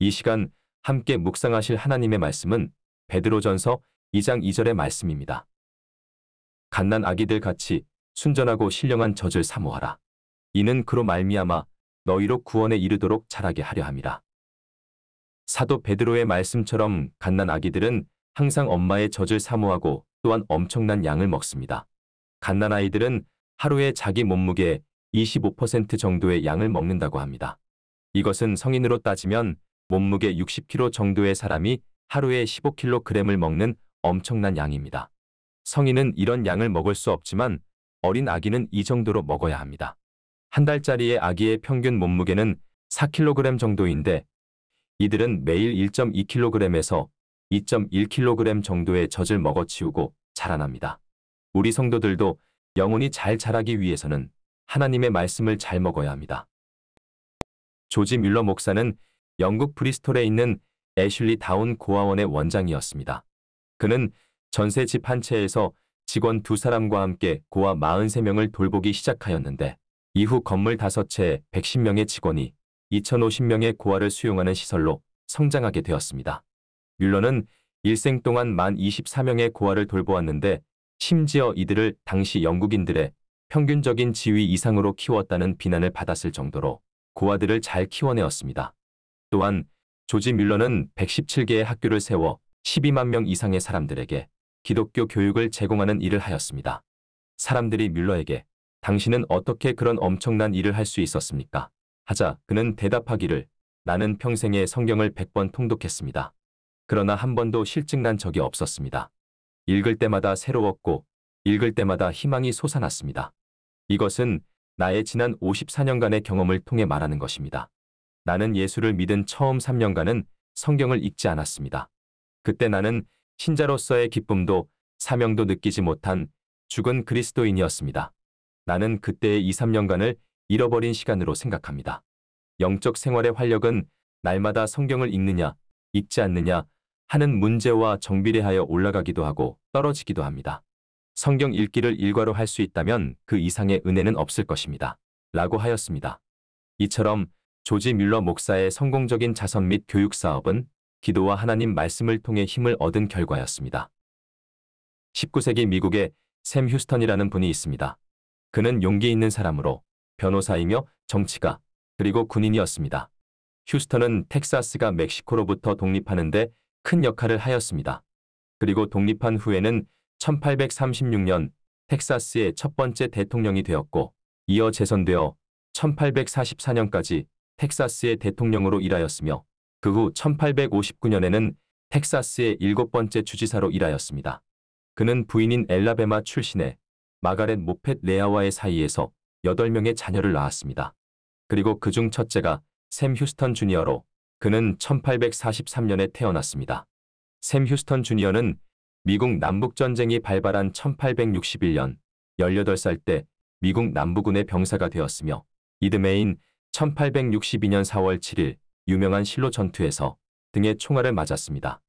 이 시간 함께 묵상하실 하나님의 말씀은 베드로전서 2장 2절의 말씀입니다. 갓난 아기들 같이 순전하고 신령한 젖을 사모하라. 이는 그로 말미암아 너희로 구원에 이르도록 자라게 하려 함이라. 사도 베드로의 말씀처럼 갓난 아기들은 항상 엄마의 젖을 사모하고 또한 엄청난 양을 먹습니다. 갓난 아이들은 하루에 자기 몸무게의 25% 정도의 양을 먹는다고 합니다. 이것은 성인으로 따지면 몸무게 60kg 정도의 사람이 하루에 15kg을 먹는 엄청난 양입니다. 성인은 이런 양을 먹을 수 없지만 어린 아기는 이 정도로 먹어야 합니다. 한 달짜리의 아기의 평균 몸무게는 4kg 정도인데 이들은 매일 1.2kg에서 2.1kg 정도의 젖을 먹어치우고 자라납니다. 우리 성도들도 영혼이 잘 자라기 위해서는 하나님의 말씀을 잘 먹어야 합니다. 조지 뮬러 목사는 영국 브리스톨에 있는 애슐리 다운 고아원의 원장이었습니다. 그는 전세 집 한 채에서 직원 2사람과 함께 고아 43명을 돌보기 시작하였는데 이후 건물 5채에 110명의 직원이 2050명의 고아를 수용하는 시설로 성장하게 되었습니다. 뮬러는 일생 동안 24명의 고아를 돌보았는데 심지어 이들을 당시 영국인들의 평균적인 지위 이상으로 키웠다는 비난을 받았을 정도로 고아들을 잘 키워내었습니다. 또한 조지 뮬러는 117개의 학교를 세워 12만 명 이상의 사람들에게 기독교 교육을 제공하는 일을 하였습니다. 사람들이 뮬러에게 당신은 어떻게 그런 엄청난 일을 할 수 있었습니까? 하자 그는 대답하기를 나는 평생에 성경을 100번 통독했습니다. 그러나 한 번도 실증난 적이 없었습니다. 읽을 때마다 새로웠고 읽을 때마다 희망이 솟아났습니다. 이것은 나의 지난 54년간의 경험을 통해 말하는 것입니다. 나는 예수를 믿은 처음 3년간은 성경을 읽지 않았습니다. 그때 나는 신자로서의 기쁨도 사명도 느끼지 못한 죽은 그리스도인이었습니다. 나는 그때의 2, 3년간을 잃어버린 시간으로 생각합니다. 영적 생활의 활력은 날마다 성경을 읽느냐, 읽지 않느냐 하는 문제와 정비례하여 올라가기도 하고 떨어지기도 합니다. 성경 읽기를 일과로 할 수 있다면 그 이상의 은혜는 없을 것입니다. 라고 하였습니다. 이처럼 조지 뮬러 목사의 성공적인 자선 및 교육 사업은 기도와 하나님 말씀을 통해 힘을 얻은 결과였습니다. 19세기 미국에 샘 휴스턴이라는 분이 있습니다. 그는 용기 있는 사람으로 변호사이며 정치가 그리고 군인이었습니다. 휴스턴은 텍사스가 멕시코로부터 독립하는데 큰 역할을 하였습니다. 그리고 독립한 후에는 1836년 텍사스의 첫 번째 대통령이 되었고 이어 재선되어 1844년까지 텍사스의 대통령으로 일하였으며 그 후 1859년에는 텍사스의 7번째 주지사로 일하였습니다. 그는 부인인 엘라베마 출신의 마가렛 모펫 레아와의 사이에서 8명의 자녀를 낳았습니다. 그리고 그중 첫째가 샘 휴스턴 주니어로 그는 1843년에 태어났습니다. 샘 휴스턴 주니어는 미국 남북전쟁이 발발한 1861년 18살 때 미국 남부군의 병사가 되었으며 이듬해인 1862년 4월 7일 유명한 실로 전투에서 등에 총알을 맞았습니다.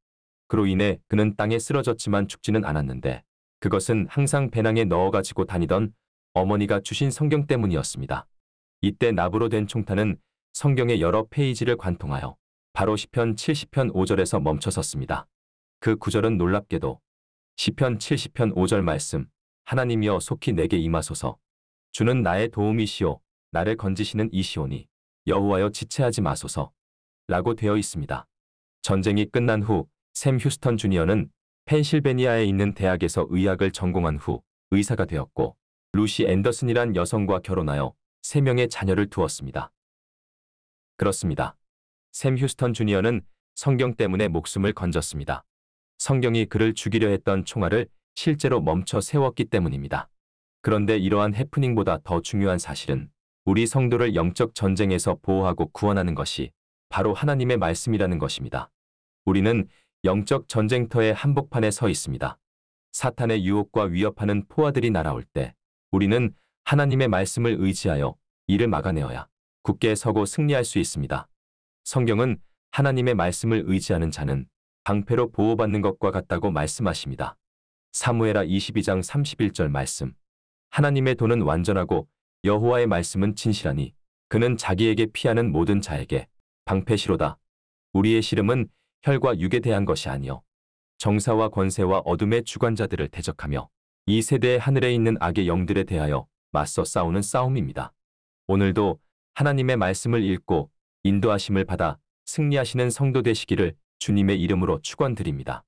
그로 인해 그는 땅에 쓰러졌지만 죽지는 않았는데 그것은 항상 배낭에 넣어가지고 다니던 어머니가 주신 성경 때문이었습니다. 이때 납으로 된 총탄은 성경의 여러 페이지를 관통하여 바로 시편 70편 5절에서 멈춰섰습니다. 그 구절은 놀랍게도 시편 70편 5절 말씀 하나님이여 속히 내게 임하소서 주는 나의 도움이시오 나를 건지시는 이시오니 여호와여 지체하지 마소서 라고 되어 있습니다. 전쟁이 끝난 후 샘 휴스턴 주니어는 펜실베니아에 있는 대학에서 의학을 전공한 후 의사가 되었고 루시 앤더슨이란 여성과 결혼하여 3명의 자녀를 두었습니다. 그렇습니다. 샘 휴스턴 주니어는 성경 때문에 목숨을 건졌습니다. 성경이 그를 죽이려 했던 총알을 실제로 멈춰 세웠기 때문입니다. 그런데 이러한 해프닝보다 더 중요한 사실은 우리 성도를 영적 전쟁에서 보호하고 구원하는 것이 바로 하나님의 말씀이라는 것입니다. 우리는 영적 전쟁터의 한복판에 서 있습니다. 사탄의 유혹과 위협하는 포화들이 날아올 때 우리는 하나님의 말씀을 의지하여 이를 막아내어야 굳게 서고 승리할 수 있습니다. 성경은 하나님의 말씀을 의지하는 자는 방패로 보호받는 것과 같다고 말씀하십니다. 사무엘하 22장 31절 말씀. 하나님의 도는 완전하고 여호와의 말씀은 진실하니 그는 자기에게 피하는 모든 자에게 방패시로다. 우리의 씨름은 혈과 육에 대한 것이 아니요 정사와 권세와 어둠의 주관자들을 대적하며 이 세대의 하늘에 있는 악의 영들에 대하여 맞서 싸우는 싸움입니다. 오늘도 하나님의 말씀을 읽고 인도하심을 받아 승리하시는 성도 되시기를 주님의 이름으로 축원드립니다.